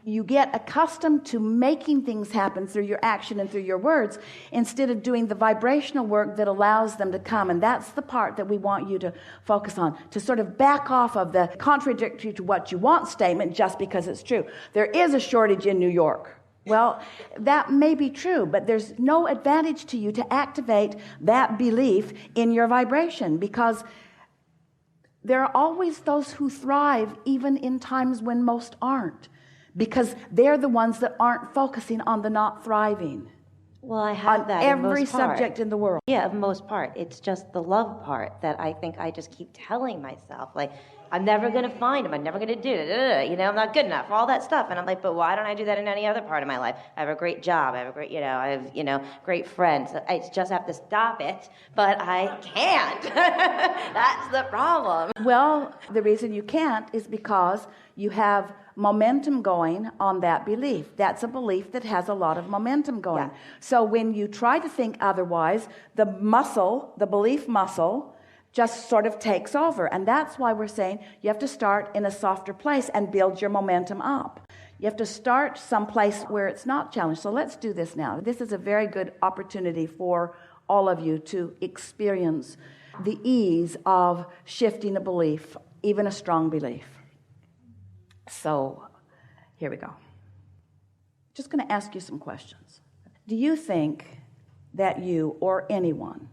you get accustomed to making things happen through your action and through your words instead of doing the vibrational work that allows them to come. And that's the part that we want you to focus on, to sort of back off of the contradictory to what you want statement just because it's true. There is a shortage in New York. Well, that may be true, but there's no advantage to you to activate that belief in your vibration, because there are always those who thrive even in times when most aren't, because they're the ones that aren't focusing on the not thriving. Well, I have on that every in most part. subject in the world. Yeah, of most part. It's just the love part that I think I just keep telling myself, like, I'm never going to find him. I'm never going to do it. You know, I'm not good enough. All that stuff. And I'm like, but why don't I do that in any other part of my life? I have a great job. I have a great, I have, great friends. I just have to stop it, but I can't. That's the problem. Well, the reason you can't is because you have momentum going on that belief. That's a belief that has a lot of momentum going. Yeah. So when you try to think otherwise, the belief muscle, just sort of takes over. And that's why we're saying you have to start in a softer place and build your momentum up. You have to start someplace where it's not challenged. So let's do this now. This is a very good opportunity for all of you to experience the ease of shifting a belief, even a strong belief. So here we go. Just going to ask you some questions. Do you think that you or anyone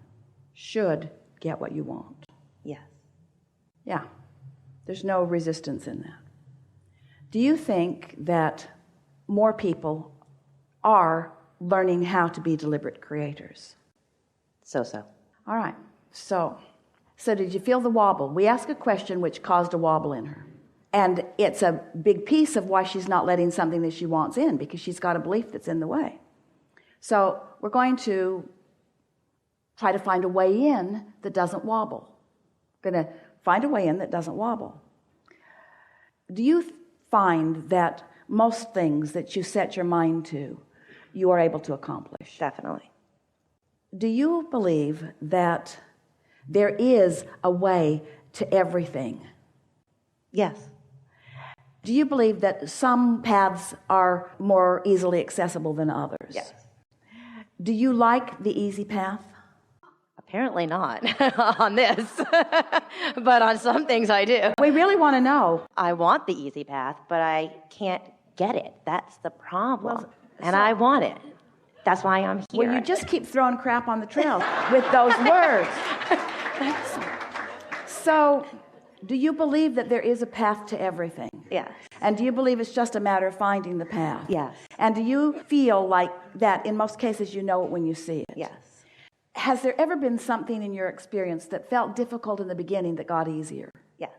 should get what you want? Yes. Yeah. There's no resistance in that. Do you think that more people are learning how to be deliberate creators? So. All right. So did you feel the wobble? We asked a question which caused a wobble in her. And it's a big piece of why she's not letting something that she wants in, because she's got a belief that's in the way. So we're going to try to find a way in that doesn't wobble. Going to find a way in that doesn't wobble. Do you find that most things that you set your mind to, you are able to accomplish? Definitely. Do you believe that there is a way to everything? Yes. Do you believe that some paths are more easily accessible than others? Yes. Do you like the easy path? Apparently not on this, but on some things I do. We really want to know. I want the easy path, but I can't get it. That's the problem. Well, and I want it. That's why I'm here. Well, you just keep throwing crap on the trail with those words. So, do you believe that there is a path to everything? Yes. And do you believe it's just a matter of finding the path? Yes. And do you feel like that in most cases you know it when you see it? Yes. Has there ever been something in your experience that felt difficult in the beginning that got easier? Yes.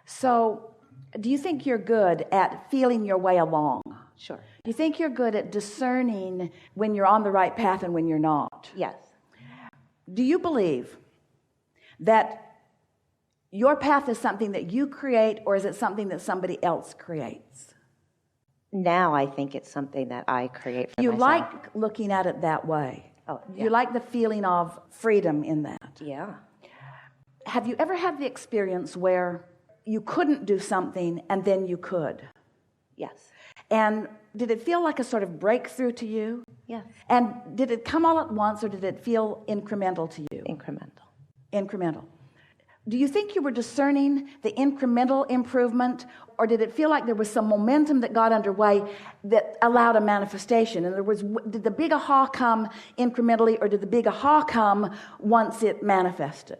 So, do you think you're good at feeling your way along? Sure. Do you think you're good at discerning when you're on the right path and when you're not? Yes. Do you believe that your path is something that you create, or is it something that somebody else creates? Now I think it's something that I create for You myself. like looking at it that way. Oh, yeah. You like the feeling of freedom in that. Yeah. Have you ever had the experience where you couldn't do something and then you could? Yes. And did it feel like a sort of breakthrough to you? Yes. And did it come all at once, or did it feel incremental to you? Incremental. Do you think you were discerning the incremental improvement, or did it feel like there was some momentum that got underway that allowed a manifestation? In other words, did the big aha come incrementally, or did the big aha come once it manifested?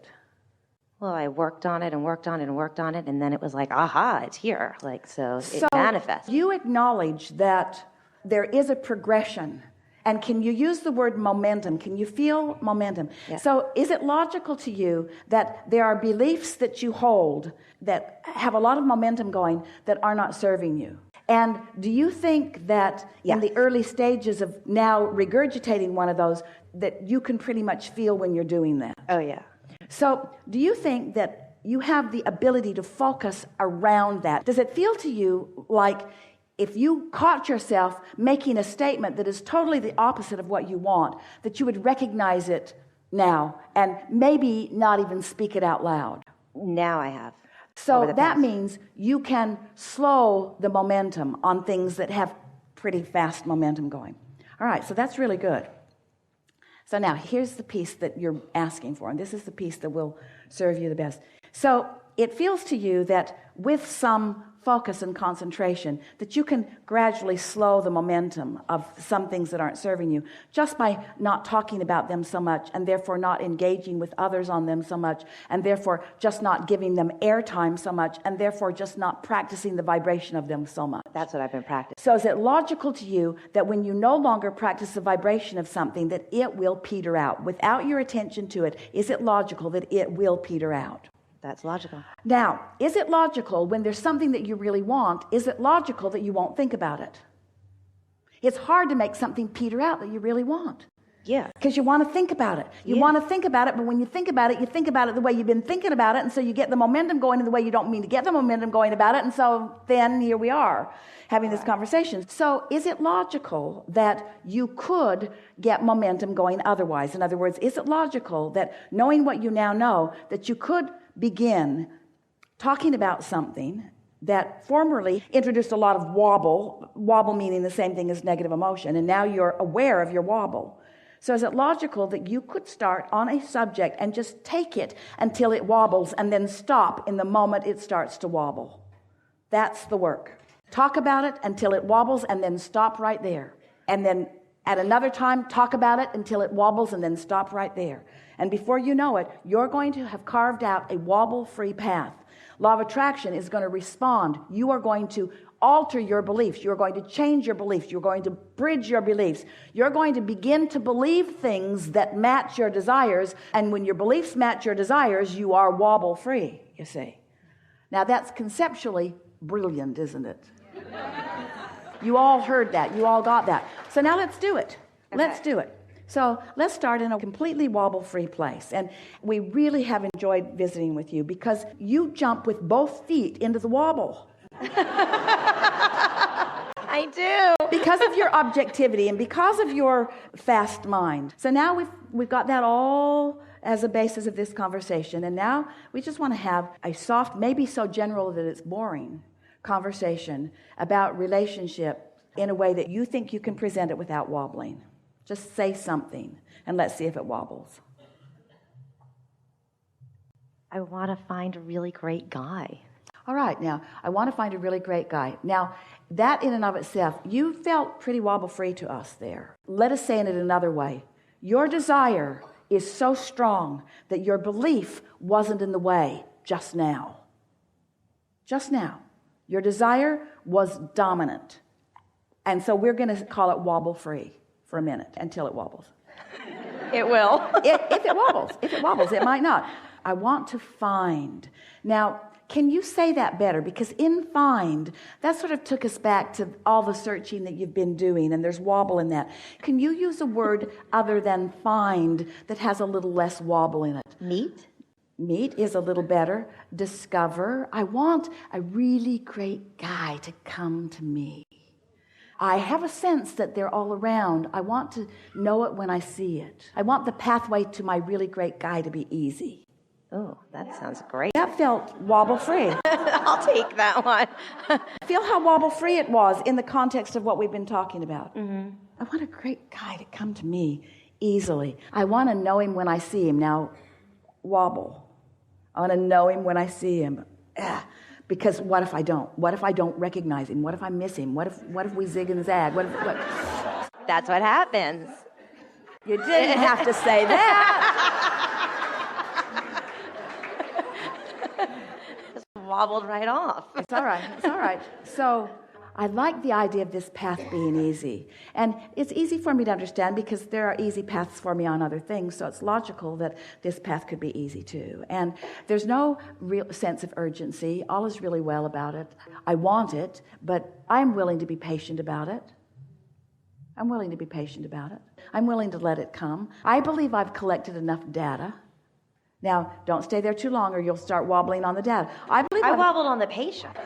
Well, I worked on it and worked on it and worked on it, and then it was like, aha, it's here. So it manifests. You acknowledge that there is a progression. And can you use the word momentum? Can you feel momentum? Yeah. So is it logical to you that there are beliefs that you hold that have a lot of momentum going that are not serving you? And do you think that in the early stages of now regurgitating one of those, that you can pretty much feel when you're doing that? Oh, yeah. So do you think that you have the ability to focus around that? Does it feel to you like if you caught yourself making a statement that is totally the opposite of what you want, that you would recognize it now and maybe not even speak it out loud? Now I have. So that means you can slow the momentum on things that have pretty fast momentum going. All right, so that's really good. So now here's the piece that you're asking for, and this is the piece that will serve you the best. So it feels to you that with some focus and concentration that you can gradually slow the momentum of some things that aren't serving you just by not talking about them so much, and therefore not engaging with others on them so much, and therefore just not giving them airtime so much, and therefore just not practicing the vibration of them so much. That's what I've been practicing. So is it logical to you that when you no longer practice the vibration of something that it will peter out without your attention to it? Is it logical that it will peter out? That's logical. Now, is it logical when there's something that you really want, is it logical that you won't think about it? It's hard to make something peter out that you really want. Yeah. Because you want to think about it. You want to think about it, but when you think about it the way you've been thinking about it, and so you get the momentum going in the way you don't mean to get the momentum going about it, and so then here we are having this conversation. So is it logical that you could get momentum going otherwise? In other words, is it logical that knowing what you now know, that you could begin talking about something that formerly introduced a lot of wobble meaning the same thing as negative emotion, and now you're aware of your wobble. So is it logical that you could start on a subject and just take it until it wobbles and then stop in the moment it starts to wobble? That's the work. Talk about it until it wobbles and then stop right there. And then at another time, talk about it until it wobbles and then stop right there. And before you know it, you're going to have carved out a wobble-free path. Law of attraction is going to respond. You are going to alter your beliefs. You're going to change your beliefs. You're going to bridge your beliefs. You're going to begin to believe things that match your desires. And when your beliefs match your desires, you are wobble-free, you see. Now that's conceptually brilliant, isn't it? You all heard that. You all got that. So now let's do it. Okay. Let's do it. So let's start in a completely wobble-free place. And we really have enjoyed visiting with you because you jump with both feet into the wobble. I do. Because of your objectivity and because of your fast mind. So now we've got that all as a basis of this conversation. And now we just want to have a soft, maybe so general that it's boring, conversation about relationship in a way that you think you can present it without wobbling. Just say something and let's see if it wobbles. I want to find a really great guy. All right, now, I want to find a really great guy. Now, that in and of itself, you felt pretty wobble-free to us there. Let us say it another way. Your desire is so strong that your belief wasn't in the way just now. Just now. Your desire was dominant. And so we're going to call it wobble-free for a minute until it wobbles. It will. If it wobbles, it might not. I want to find. Now, can you say that better? Because in find, that sort of took us back to all the searching that you've been doing, and there's wobble in that. Can you use a word other than find that has a little less wobble in it? Meet? Meet is a little better. Discover. I want a really great guy to come to me. I have a sense that they're all around. I want to know it when I see it. I want the pathway to my really great guy to be easy. Oh, that sounds great. That felt wobble-free. I'll take that one. Feel how wobble-free it was in the context of what we've been talking about. Mm-hmm. I want a great guy to come to me easily. I want to know him when I see him. Now, wobble. I want to know him when I see him. Because what if I don't? What if I don't recognize him? What if I miss him? What if we zig and zag? What? That's what happens. You didn't have to say that. Just wobbled right off. It's all right. It's all right. So I like the idea of this path being easy. And it's easy for me to understand because there are easy paths for me on other things, so it's logical that this path could be easy too. And there's no real sense of urgency. All is really well about it. I want it, but I'm willing to be patient about it. I'm willing to be patient about it. I'm willing to let it come. I believe I've collected enough data. Now, don't stay there too long or you'll start wobbling on the data. I wobbled on the patient.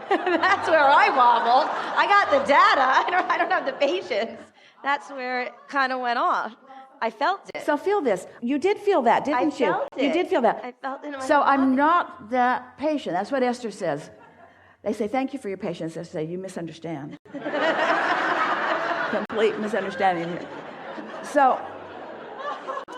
That's where I wobbled. I got the data. I don't have the patience. That's where it kind of went off. I felt it. So feel this. You did feel that, didn't you? I felt it. You did feel that. I felt it in my So body. I'm not that patient. That's what Esther says. They say, thank you for your patience. Esther say, you misunderstand. Complete misunderstanding here. So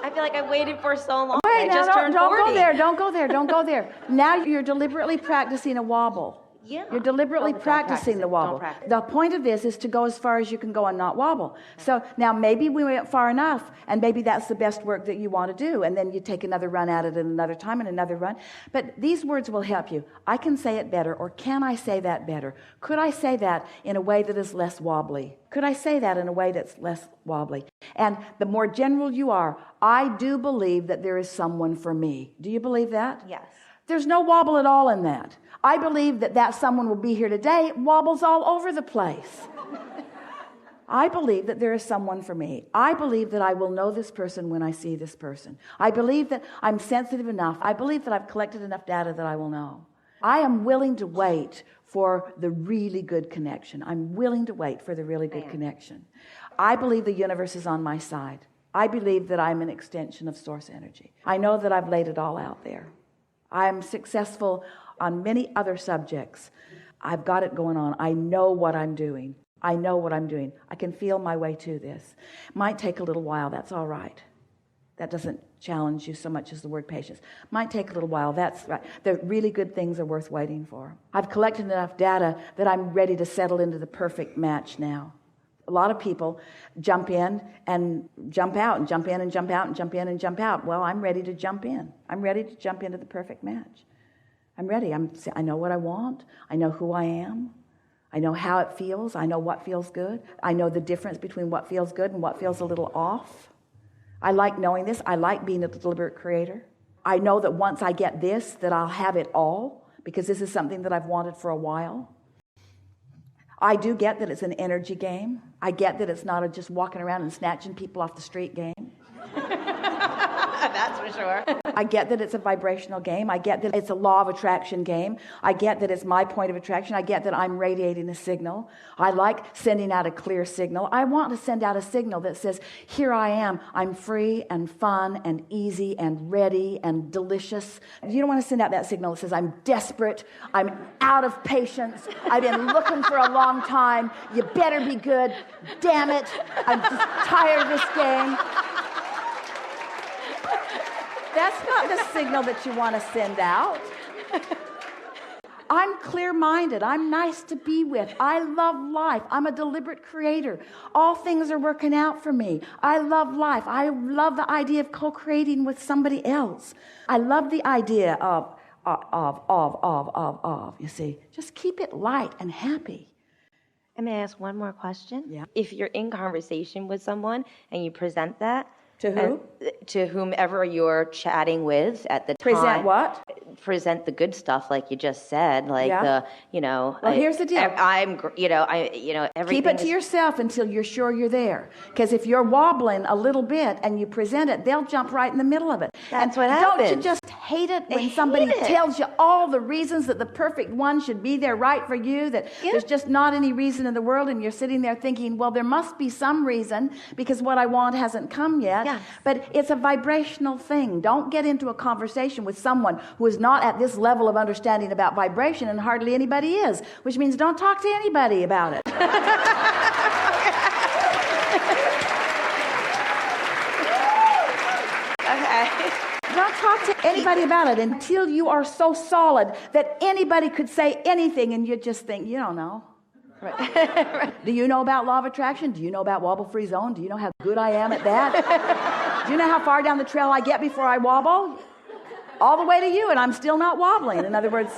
I feel like I waited for so long. wait, I now just turned don't 40. go there. Don't go there. Don't go there. Now you're deliberately practicing a wobble. Yeah. You're deliberately Don't practicing the practice it. wobble. Don't practice. The point of this is to go as far as you can go and not wobble. So now maybe we went far enough, and maybe that's the best work that you want to do, and then you take another run at it and another time and another run. But these words will help you. I can say it better, or can I say that better? Could I say that in a way that is less wobbly? Could I say that in a way that's less wobbly? And the more general you are, I do believe that there is someone for me. Do you believe that? Yes. There's no wobble at all in that. I believe that someone will be here today. It wobbles all over the place. I believe that there is someone for me. I believe that I will know this person when I see this person. I believe that I'm sensitive enough. I believe that I've collected enough data that I will know. I am willing to wait for the really good connection. I'm willing to wait for the really good connection. I believe the universe is on my side. I believe that I'm an extension of source energy. I know that I've laid it all out there. I'm successful on many other subjects. I've got it going on. I know what I'm doing. I know what I'm doing. I can feel my way to this. Might take a little while. That's all right. That doesn't challenge you so much as the word patience. Might take a little while. That's right. The really good things are worth waiting for. I've collected enough data that I'm ready to settle into the perfect match now. A lot of people jump in and jump out and jump in and jump out and jump in and jump out. Well, I'm ready to jump in. I'm ready to jump into the perfect match. I'm ready. I know what I want. I know who I am. I know how it feels. I know what feels good. I know the difference between what feels good and what feels a little off. I like knowing this. I like being a deliberate creator. I know that once I get this, that I'll have it all, because this is something that I've wanted for a while. I do get that it's an energy game. I get that it's not a just walking around and snatching people off the street game. That's for sure. I get that it's a vibrational game. I get that it's a law of attraction game. I get that it's my point of attraction. I get that I'm radiating a signal. I like sending out a clear signal. I want to send out a signal that says, here I am. I'm free and fun and easy and ready and delicious. You don't want to send out that signal that says, I'm desperate. I'm out of patience. I've been looking for a long time. You better be good. Damn it. I'm just tired of this game. That's not the signal that you want to send out. I'm clear-minded. I'm nice to be with. I love life. I'm a deliberate creator. All things are working out for me. I love life. I love the idea of co-creating with somebody else. I love the idea of, you see. Just keep it light and happy. And may I ask one more question? Yeah. If you're in conversation with someone and you present that, To who? To whomever you're chatting with at the time. Present what? Present the good stuff, like you just said, like Yeah. Well, here's the deal. Everything. Keep it to yourself until you're sure you're there. Because if you're wobbling a little bit and you present it, they'll jump right in the middle of it. That's and what happens. Don't you just hate it when hate somebody it. tells you all the reasons that the perfect one should be there right for you, that there's just not any reason in the world, and you're sitting there thinking, well, there must be some reason because what I want hasn't come yet. Yes. But it's a vibrational thing. Don't get into a conversation with someone who is not at this level of understanding about vibration, and hardly anybody is, which means don't talk to anybody about it. Okay. Don't talk to anybody about it until you are so solid that anybody could say anything and you just think, you don't know. Right. Do you know about law of attraction? Do you know about wobble-free zone? Do you know how good I am at that? Do you know how far down the trail I get before I wobble? All the way to you, and I'm still not wobbling. In other words,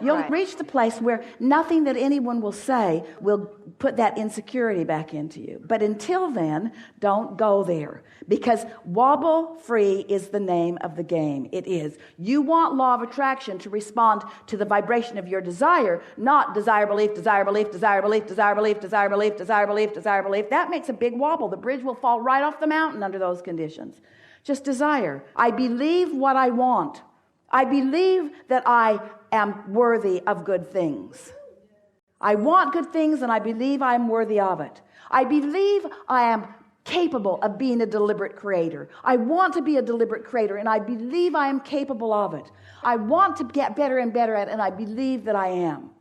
you'll reach the place where nothing that anyone will say will put that insecurity back into you. But until then, don't go there, because wobble-free is the name of the game. It is. You want law of attraction to respond to the vibration of your desire, not desire, belief, desire, belief, desire, belief, desire, belief, desire, belief, desire, belief, desire, belief. That makes a big wobble. The bridge will fall right off the mountain under those conditions. Just desire. I believe what I want. I believe that I am worthy of good things. I want good things, and I believe I am worthy of it. I believe I am capable of being a deliberate creator. I want to be a deliberate creator, and I believe I am capable of it. I want to get better and better at it, and I believe that I am.